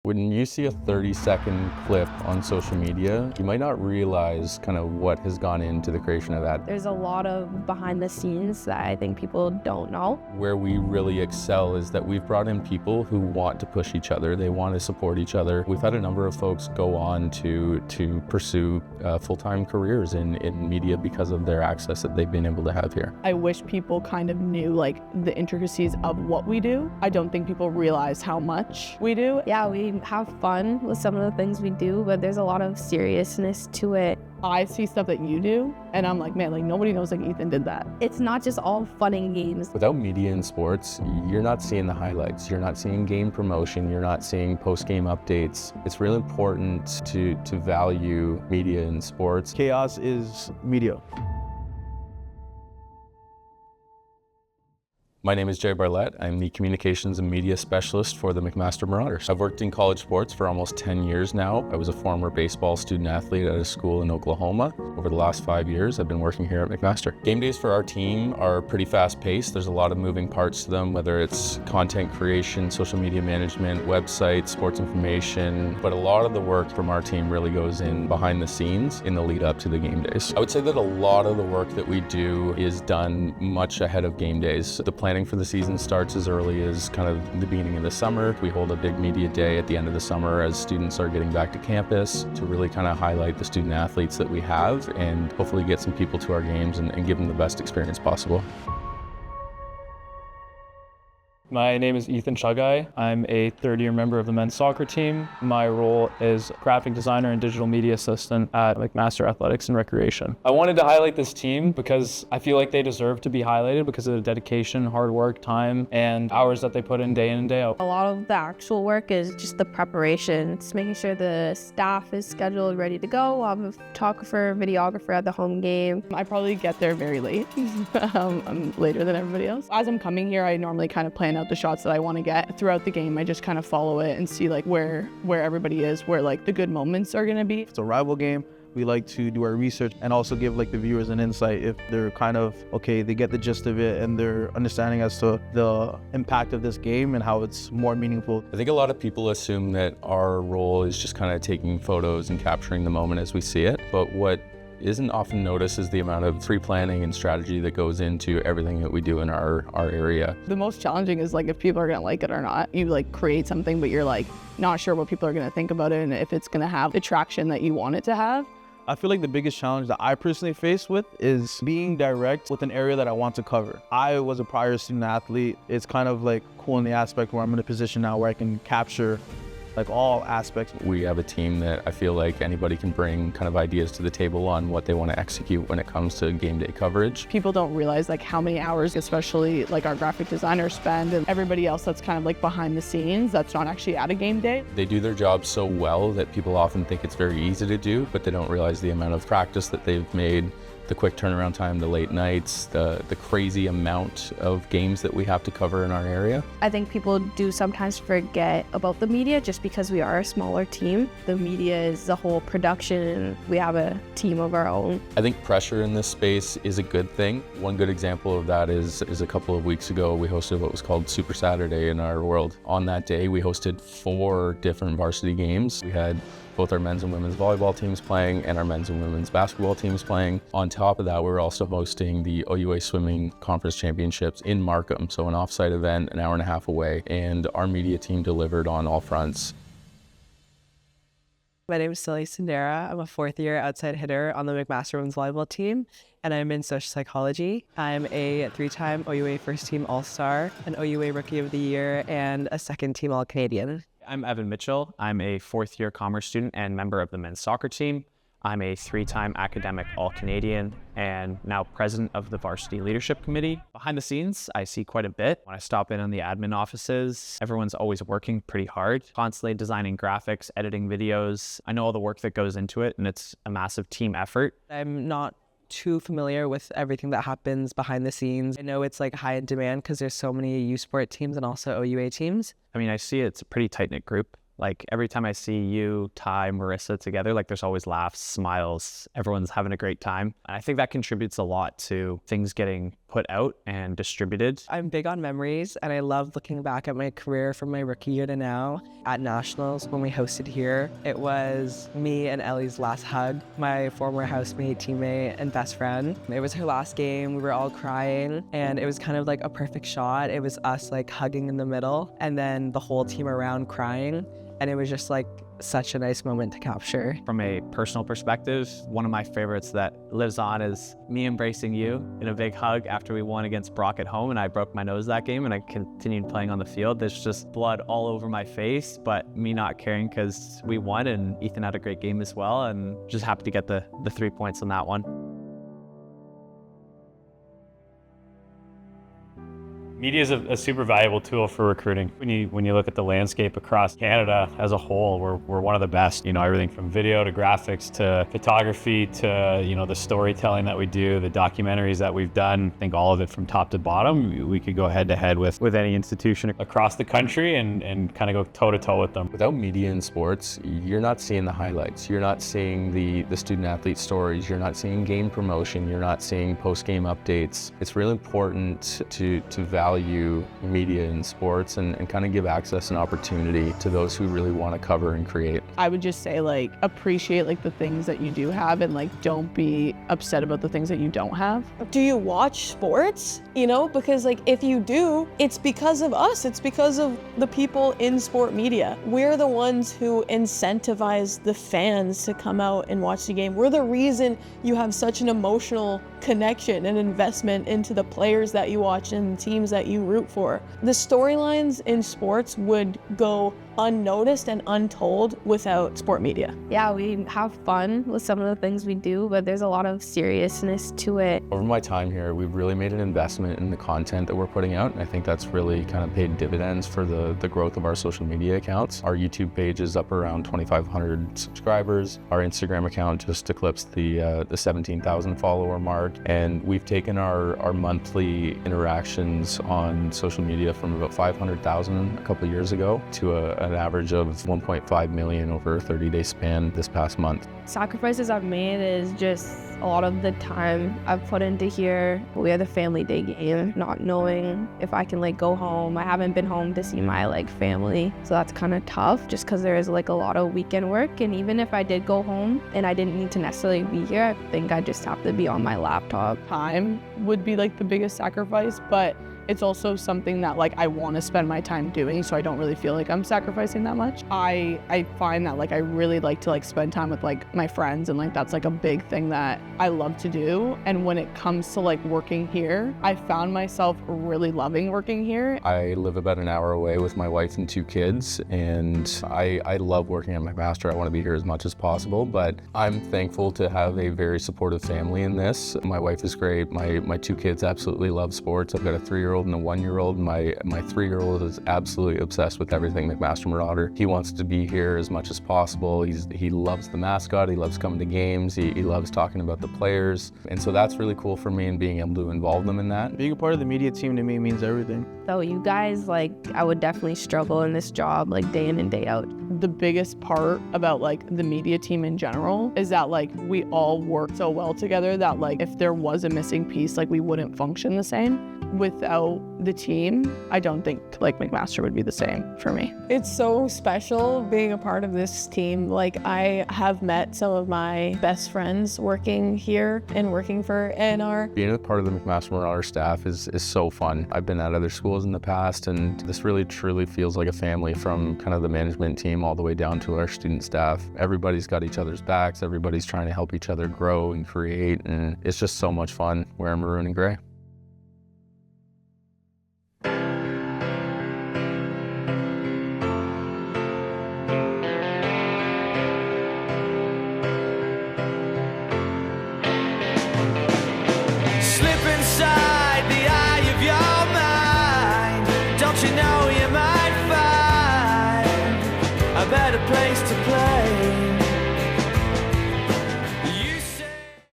When you see a 30-second clip on social media, you might not realize kind of what has gone into the creation of that. There's a lot of behind the scenes that I think people don't know. Where we really excel is that we've brought in people who want to push each other. They want to support each other. We've had a number of folks go on to pursue full-time careers in media because of their access that they've been able to have here. I wish people kind of knew like the intricacies of what we do. I don't think people realize how much we do. Yeah, we have fun with some of the things we do, but there's a lot of seriousness to it. I see stuff that you do and I'm like, man, like nobody knows like Ethan did that. It's not just all fun and games. Without media in sports, you're not seeing the highlights. You're not seeing game promotion. You're not seeing post-game updates. It's really important to value media in sports. Chaos is media. My name is Jay Barlett. I'm the Communications and Media Specialist for the McMaster Marauders. I've worked in college sports for almost 10 years now. I was a former baseball student athlete at a school in Oklahoma. Over the last 5 years, I've been working here at McMaster. Game days for our team are pretty fast-paced. There's a lot of moving parts to them, whether it's content creation, social media management, websites, sports information, but a lot of the work from our team really goes in behind the scenes in the lead up to the game days. I would say that a lot of the work that we do is done much ahead of game days. The planning for the season starts as early as kind of the beginning of the summer. We hold a big media day at the end of the summer as students are getting back to campus to really kind of highlight the student athletes that we have and hopefully get some people to our games and give them the best experience possible. My name is Ethan Cagalj. I'm a third-year member of the men's soccer team. My role is graphic designer and digital media assistant at McMaster Athletics and Recreation. I wanted to highlight this team because I feel like they deserve to be highlighted because of the dedication, hard work, time, and hours that they put in and day out. A lot of the actual work is just the preparation. It's making sure the staff is scheduled, ready to go. I'll have a photographer, videographer at the home game. I probably get there very late. I'm later than everybody else. As I'm coming here, I normally kind of plan out the shots that I want to get throughout the game. I just kind of follow it and see like where everybody is, where like the good moments are going to be. It's a rival game. We like to do our research and also give like the viewers an insight if they're kind of, okay, they get the gist of it and they're understanding as to the impact of this game and how it's more meaningful. I think a lot of people assume that our role is just kind of taking photos and capturing the moment as we see it, but what isn't often noticed is the amount of pre-planning and strategy that goes into everything that we do in our area. The most challenging is like if people are gonna like it or not. You like create something, but you're like not sure what people are gonna think about it and if it's gonna have the traction that you want it to have. I feel like the biggest challenge that I personally face with is being direct with an area that I want to cover. I was a prior student athlete. It's kind of like cool in the aspect where I'm in a position now where I can capture like all aspects. We have a team that I feel like anybody can bring kind of ideas to the table on what they want to execute when it comes to game day coverage. People don't realize like how many hours, especially like our graphic designers spend and everybody else that's kind of like behind the scenes that's not actually at a game day. They do their job so well that people often think it's very easy to do, but they don't realize the amount of practice that they've made, the quick turnaround time, the late nights, the crazy amount of games that we have to cover in our area. I think people do sometimes forget about the media just because we are a smaller team. The media is the whole production. We have a team of our own. I think pressure in this space is a good thing. One good example of that is a couple of weeks ago, we hosted what was called Super Saturday in our world. On that day, we hosted 4 different varsity games. We had both our men's and women's volleyball teams playing and our men's and women's basketball teams playing. On top of that, we're also hosting the OUA Swimming Conference Championships in Markham, so an off-site event an hour and a half away, and our media team delivered on all fronts. My name is Silly Sindera. I'm a 4th-year outside hitter on the McMaster women's volleyball team, and I'm in social psychology. I'm a 3-time OUA first-team All-Star, an OUA Rookie of the Year, and a second-team All-Canadian. I'm Evan Mitchell. I'm a 4th-year commerce student and member of the men's soccer team. I'm a 3-time academic All-Canadian and now president of the varsity leadership committee. Behind the scenes, I see quite a bit. When I stop in on the admin offices, everyone's always working pretty hard, constantly designing graphics, editing videos. I know all the work that goes into it, and it's a massive team effort. I'm not too familiar with everything that happens behind the scenes. I know it's like high in demand because there's so many U Sport teams and also OUA teams. I mean, I see it's a pretty tight-knit group. Like every time I see you, Ty, Marissa together, like there's always laughs, smiles, everyone's having a great time. And I think that contributes a lot to things getting put out and distributed. I'm big on memories, and I love looking back at my career from my rookie year to now. At Nationals, when we hosted here, it was me and Ellie's last hug, my former housemate, teammate, and best friend. It was her last game. We were all crying, and it was kind of like a perfect shot. It was us like hugging in the middle, and then the whole team around crying. And it was just like such a nice moment to capture. From a personal perspective, one of my favorites that lives on is me embracing you in a big hug after we won against Brock at home and I broke my nose that game and I continued playing on the field. There's just blood all over my face, but me not caring because we won and Ethan had a great game as well, and just happy to get the 3 points on that one. Media is a super valuable tool for recruiting. When you look at the landscape across Canada as a whole, we're one of the best. You know, everything from video to graphics to photography to, you know, the storytelling that we do, the documentaries that we've done. I think all of it from top to bottom, we could go head to head with any institution across the country and kind of go toe to toe with them. Without media in sports, you're not seeing the highlights. You're not seeing the student athlete stories. You're not seeing game promotion. You're not seeing post-game updates. It's really important to value media in sports and kind of give access and opportunity to those who really want to cover and create. I would just say like appreciate like the things that you do have and like don't be upset about the things that you don't have. Do you watch sports? You know, because like if you do, it's because of us. It's because of the people in sport media. We're the ones who incentivize the fans to come out and watch the game. We're the reason you have such an emotional connection and investment into the players that you watch and the teams that you root for. The storylines in sports would go unnoticed and untold without sport media. Yeah, we have fun with some of the things we do, but there's a lot of seriousness to it. Over my time here, we've really made an investment in the content that we're putting out, and I think that's really kind of paid dividends for the growth of our social media accounts. Our YouTube page is up around 2,500 subscribers. Our Instagram account just eclipsed the 17,000 follower mark, and we've taken our monthly interactions on social media from about 500,000 a couple of years ago to an average of 1.5 million over a 30-day span this past month. Sacrifices I've made is just a lot of the time I've put into here. We had the family day game, not knowing if I can like go home. I haven't been home to see my like family, so that's kind of tough just because there is like a lot of weekend work. And even if I did go home and I didn't need to necessarily be here, I think I just have to be on my laptop. Time would be like the biggest sacrifice, but it's also something that like I want to spend my time doing, so I don't really feel like I'm sacrificing that much. I find that like I really like to like spend time with like my friends, and like that's like a big thing that I love to do. And when it comes to like working here, I found myself really loving working here. I live about an hour away with my wife and 2 kids, and I love working at McMaster. I want to be here as much as possible, but I'm thankful to have a very supportive family in this. My wife is great. My 2 kids absolutely love sports. I've got a 3-year-old and a 1-year-old. My 3-year-old is absolutely obsessed with everything McMaster Marauder. He wants to be here as much as possible. He loves the mascot. He loves coming to games. He loves talking about the players. And so that's really cool for me, and being able to involve them in that. Being a part of the media team to me means everything. So you guys, like, I would definitely struggle in this job like day in and day out. The biggest part about like the media team in general is that like we all work so well together that like if there was a missing piece, like we wouldn't function the same. Without the team, I don't think like McMaster would be the same for me. It's so special being a part of this team. Like I have met some of my best friends working here and working for NR. Being a part of the McMaster Marauder staff is so fun. I've been at other schools in the past, and this really truly feels like a family, from kind of the management team all the way down to our student staff. Everybody's got each other's backs. Everybody's trying to help each other grow and create, and it's just so much fun wearing maroon and gray. Slip inside the eye of your mind. Don't you know?